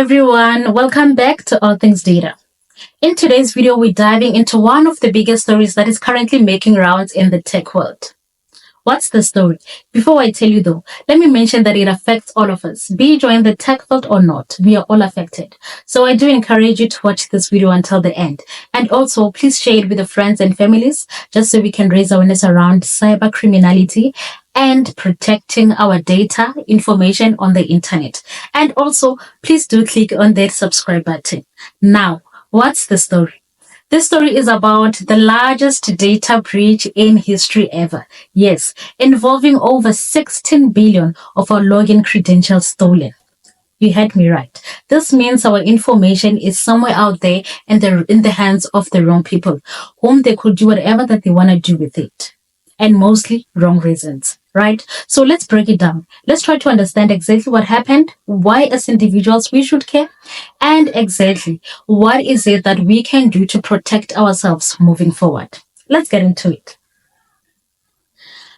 everyone, welcome back to All Things Data. In today's video, we're diving into one of the biggest stories that is currently making rounds in the tech world. What's the story? Before I tell you though, let me mention that it affects all of us. Be you in the tech world or not, we are all affected. So I do encourage you to watch this video until the end. And also, please share it with your friends and families, just so we can raise awareness around cyber criminality and protecting our data information on the internet. And also, please do click on that subscribe button. Now, what's the story? This story is about the largest data breach in history ever. Yes, involving over 16 billion of our login credentials stolen. You heard me right. This means our information is somewhere out there in the hands of the wrong people, whom they could do whatever that they want to do with it. And mostly wrong reasons, right? So let's break it down. Let's try to understand exactly what happened, why as individuals we should care, and exactly what is it that we can do to protect ourselves moving forward. Let's get into it.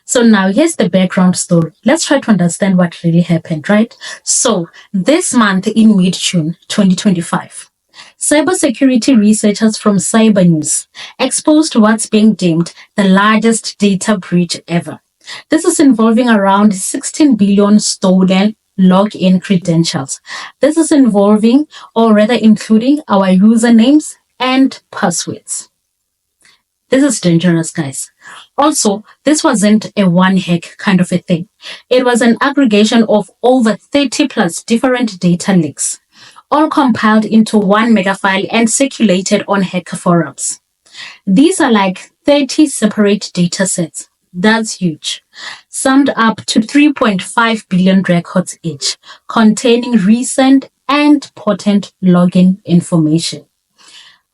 So now here's the background story. Let's try to understand what really happened, right? So this month in mid-June 2025, cybersecurity researchers from Cyber News exposed what's being deemed the largest data breach ever. This is involving around 16 billion stolen login credentials. This is involving, or rather including, our usernames and passwords. This is dangerous, guys. Also, this wasn't a one hack kind of a thing. It was an aggregation of over 30 plus different data leaks, all compiled into one mega file and circulated on hacker forums. These are like 30 separate data sets. That's huge. Summed up to 3.5 billion records each, containing recent and potent login information.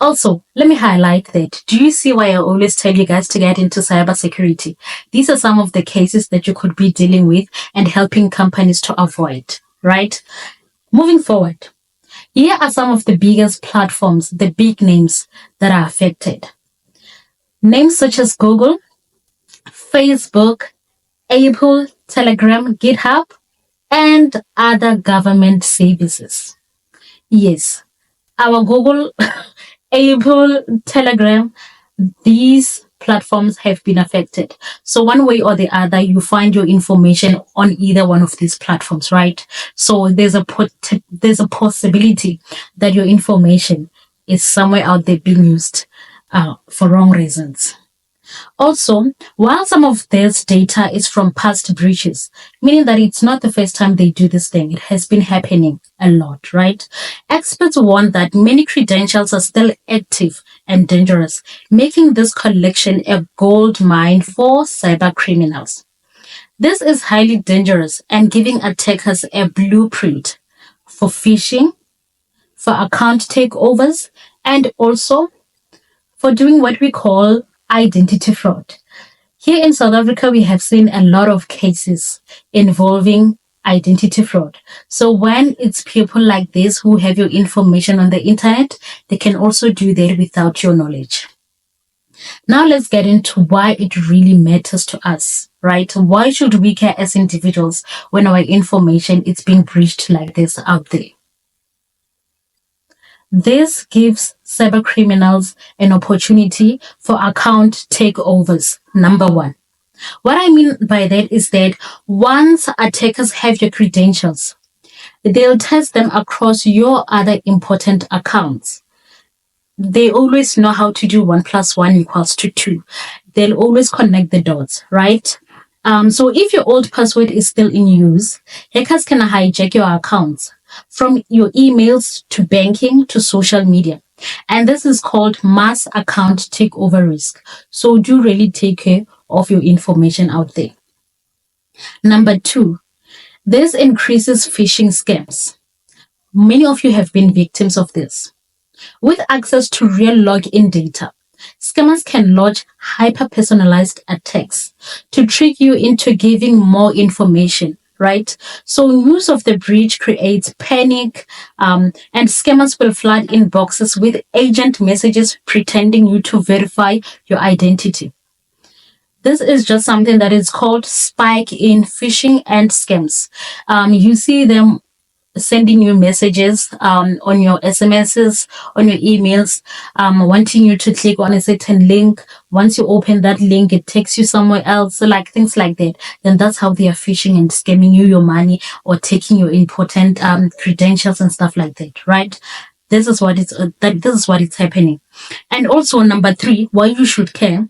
Also, let me highlight that. Do you see why I always tell you guys to get into cybersecurity? These are some of the cases that you could be dealing with and helping companies to avoid, right? Moving forward, here are some of the biggest platforms, the big names that are affected. Names such as Google, Facebook, Apple, Telegram, GitHub, and other government services. Yes, our Google, Apple, Telegram, these platforms have been affected. So one way or the other, you find your information on either one of these platforms, right? So there's a possibility that your information is somewhere out there being used for wrong reasons. Also, while some of this data is from past breaches, meaning that it's not the first time they do this thing, it has been happening a lot, right? Experts warn that many credentials are still active and dangerous, making this collection a gold mine for cyber criminals. This is highly dangerous and giving attackers a blueprint for phishing, for account takeovers, and also for doing what we call identity fraud. Here in South Africa, we have seen a lot of cases involving identity fraud. So when it's people like this who have your information on the internet, they can also do that without your knowledge. Now let's get into why it really matters to us, right? Why should we care as individuals when our information is being breached like this out there? This gives cyber criminals an opportunity for account takeovers, number one. What I mean by that is that once attackers have your credentials, they'll test them across your other important accounts. They always know how to do 1 + 1 = 2. They'll always connect the dots, right? So if your old password is still in use, hackers can hijack your accounts from your emails to banking to social media. And this is called mass account takeover risk. So do really take care of your information out there. Number two, this increases phishing scams. Many of you have been victims of this. With access to real login data, scammers can launch hyper-personalized attacks to trick you into giving more information, right? So news of the breach creates panic, and scammers will flood inboxes with agent messages pretending you to verify your identity. This is just something that is called spike in phishing and scams. You see them sending you messages on your SMSs, on your emails, wanting you to click on a certain link. Once you open that link, it takes you somewhere else, so like things like that. Then that's how they are phishing and scamming you your money or taking your important credentials and stuff like that, right? This is what this is what is happening. And also number 3, why you should care,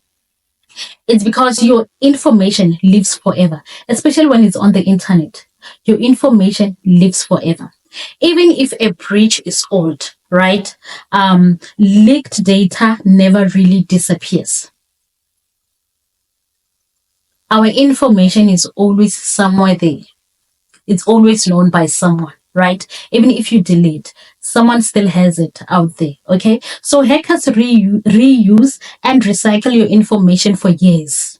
it's because your information lives forever, especially when it's on the internet. Your information lives forever. Even if a breach is old, right? Leaked data never really disappears. Our information is always somewhere there. It's always known by someone, right? Even if you delete, someone still has it out there, okay? So hackers reuse and recycle your information for years.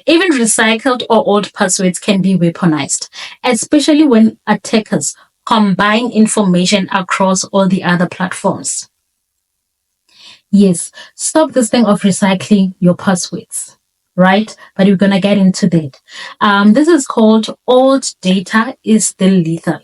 Even recycled or old passwords can be weaponized, especially when attackers combine information across all the other platforms. Yes, stop this thing of recycling your passwords, right? But we're gonna get into that. This is called old data is still lethal.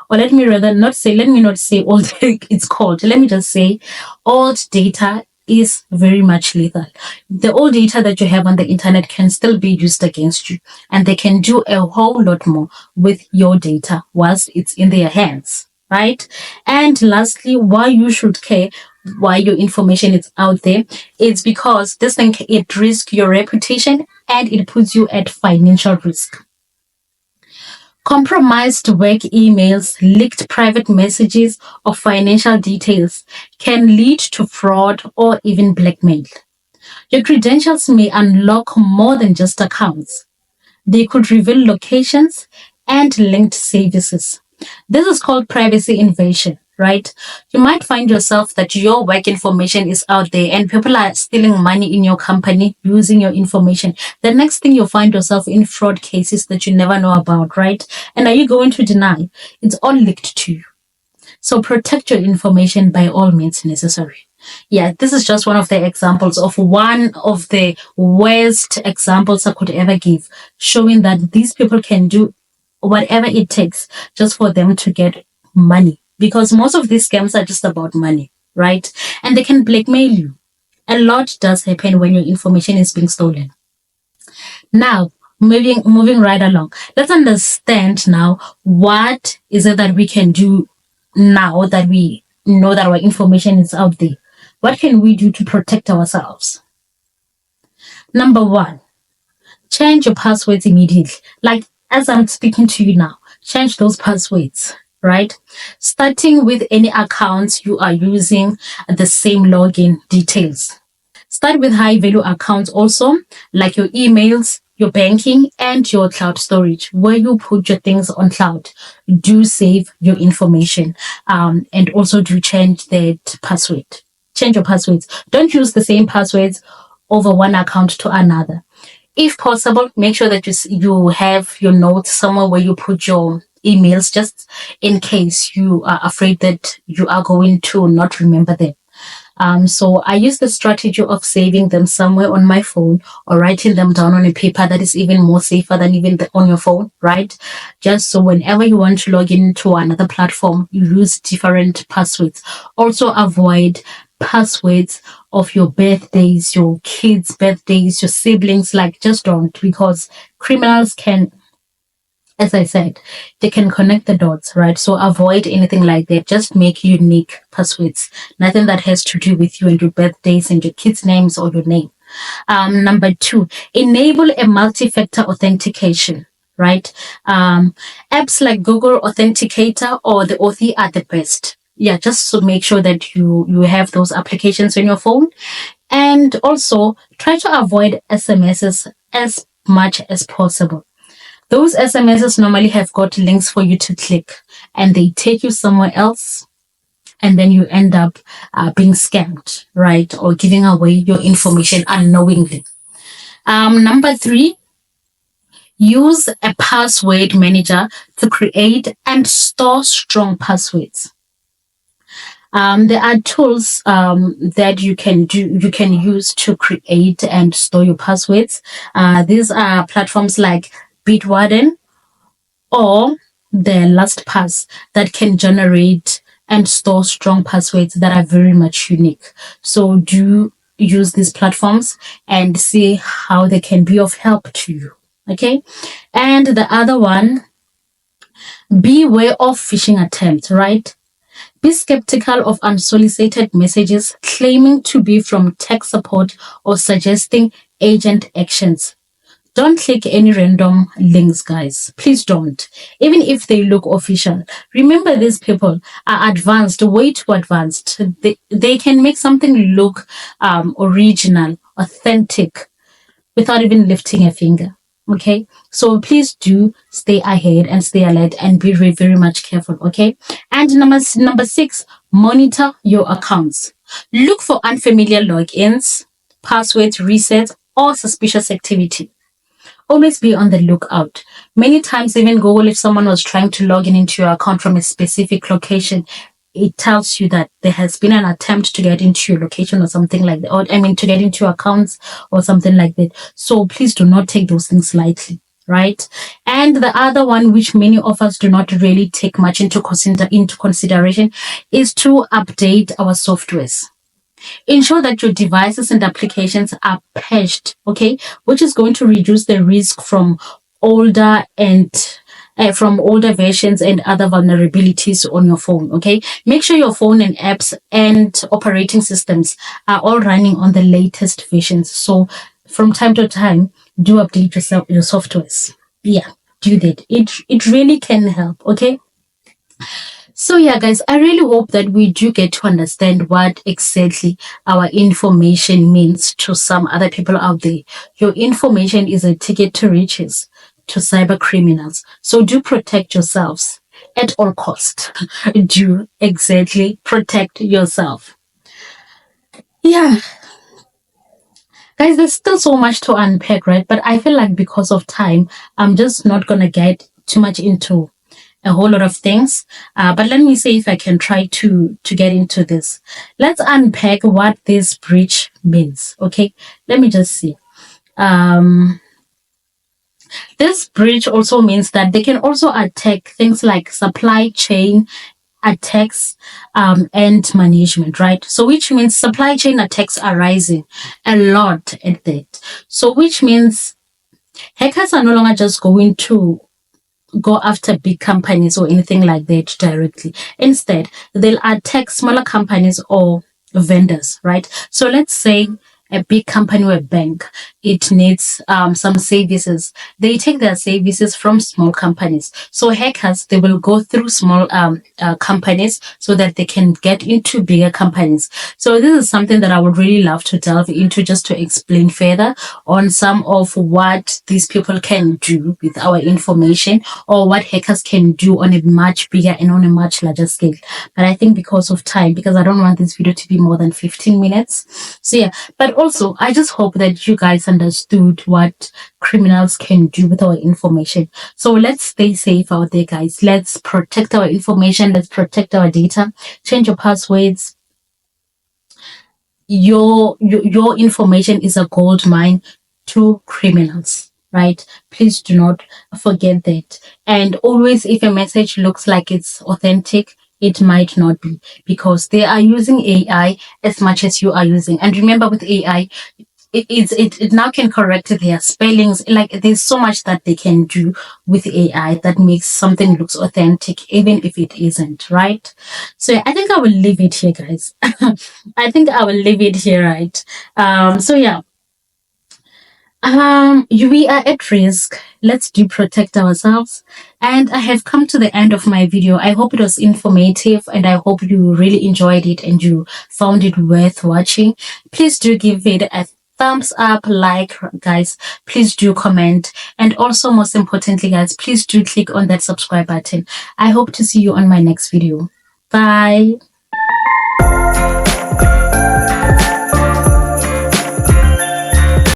Or let me not say old it's called. Let me just say old data is very much lethal. The old data that you have on the internet can still be used against you, and they can do a whole lot more with your data whilst it's in their hands, right? And lastly, why you should care, why your information is out there, it's because this thing, it risks your reputation and it puts you at financial risk. Compromised work emails, leaked private messages, or financial details can lead to fraud or even blackmail. Your credentials may unlock more than just accounts. They could reveal locations and linked services. This is called privacy invasion, right? You might find yourself that your work information is out there and people are stealing money in your company using your information. The next thing you'll find yourself in fraud cases that you never know about, right? And are you going to deny? It's all linked to you. So protect your information by all means necessary. Yeah, this is just one of the examples of one of the worst examples I could ever give, showing that these people can do whatever it takes just for them to get money. Because most of these scams are just about money, right? And they can blackmail you. A lot does happen when your information is being stolen. Now, moving right along, let's understand now what is it that we can do now that we know that our information is out there. What can we do to protect ourselves? Number 1, change your passwords immediately. Like as I'm speaking to you now, change those passwords, right? Starting with any accounts you are using the same login details. Start with high value accounts also, like your emails, your banking, and your cloud storage, where you put your things on cloud. Do save your information, and also do change that password. Change your passwords. Don't use the same passwords over one account to another. If possible, make sure that you have your notes somewhere where you put your emails, just in case you are afraid that you are going to not remember them. So I use the strategy of saving them somewhere on my phone or writing them down on a paper. That is even more safer than even on your phone, right? Just so whenever you want to log into another platform, you use different passwords. Also avoid passwords of your birthdays, your kids' birthdays, your siblings. Like, just don't, because criminals can, as I said, they can connect the dots, right? So avoid anything like that. Just make unique passwords. Nothing that has to do with you and your birthdays and your kids' names or your name. Number 2, enable a multi-factor authentication, right? Apps like Google Authenticator or the Authy are the best. Yeah, just to make sure that you have those applications on your phone. And also try to avoid SMSs as much as possible. Those SMSs normally have got links for you to click and they take you somewhere else, and then you end up being scammed, right? Or giving away your information unknowingly. Number 3, use a password manager to create and store strong passwords. There are tools that you can use to create and store your passwords. These are platforms like Bitwarden or the LastPass that can generate and store strong passwords that are very much unique. So do use these platforms and see how they can be of help to you. Okay. And the other one, beware of phishing attempts, right? Be skeptical of unsolicited messages claiming to be from tech support or suggesting agent actions. Don't click any random links, guys. Please don't. Even if they look official. Remember, these people are advanced, way too advanced. They can make something look original, authentic, without even lifting a finger. Okay, so please do stay ahead and stay alert and be very, very much careful. Okay, and number 6, monitor your accounts. Look for unfamiliar logins, passwords resets, or suspicious activity. Always be on the lookout. Many times, even Google, if someone was trying to log in into your account from a specific location, it tells you that there has been an attempt to get into your location or something like that, or I mean, to get into your accounts or something like that. So please do not take those things lightly, right? And the other one, which many of us do not really take much into consideration, is to update our softwares. Ensure that your devices and applications are patched, okay, which is going to reduce the risk from older and from older versions and other vulnerabilities on your phone. Okay, make sure your phone and apps and operating systems are all running on the latest versions. So from time to time, do update your softwares. Yeah, do that. It really can help. Okay. So yeah, guys, I really hope that we do get to understand what exactly our information means to some other people out there. Your information is a ticket to riches to cyber criminals. So do protect yourselves at all cost. Do exactly protect yourself. Yeah, guys, there's still so much to unpack, right? But I feel like because of time, I'm just not gonna get too much into a whole lot of things. But let me see if I can try to get into this. Let's unpack what this breach means. Okay, let me just see. Um, this breach also means that they can also attack things like supply chain attacks and management, right? So which means supply chain attacks are rising a lot at that. So which means hackers are no longer just going to go after big companies or anything like that directly. Instead, they'll attack smaller companies or vendors, right? So let's say a big company or a bank, it needs some services. They take their services from small companies. So hackers, they will go through small companies so that they can get into bigger companies. So this is something that I would really love to delve into, just to explain further on some of what these people can do with our information, or what hackers can do on a much bigger and on a much larger scale. But I think because of time, because I don't want this video to be more than 15 minutes. So yeah, but also I just hope that you guys understood what criminals can do with our information. So let's stay safe out there, guys. Let's protect our information. Let's protect our data. Change your passwords. Your information is a gold mine to criminals, right? Please do not forget that. And always, if a message looks like it's authentic, it might not be, because they are using AI as much as you are using. And remember, with AI, it now can correct their spellings. Like, there's so much that they can do with AI that makes something looks authentic, even if it isn't, right? So yeah, I think I will leave it here, guys. I think I will leave it here, right? So yeah, we are at risk. Let's do protect ourselves. And I have come to the end of my video. I hope it was informative, and I hope you really enjoyed it and you found it worth watching. Please do give it a thumbs up, like, guys. Please do comment. And also, most importantly, guys, please do click on that subscribe button. I hope to see you on my next video. Bye.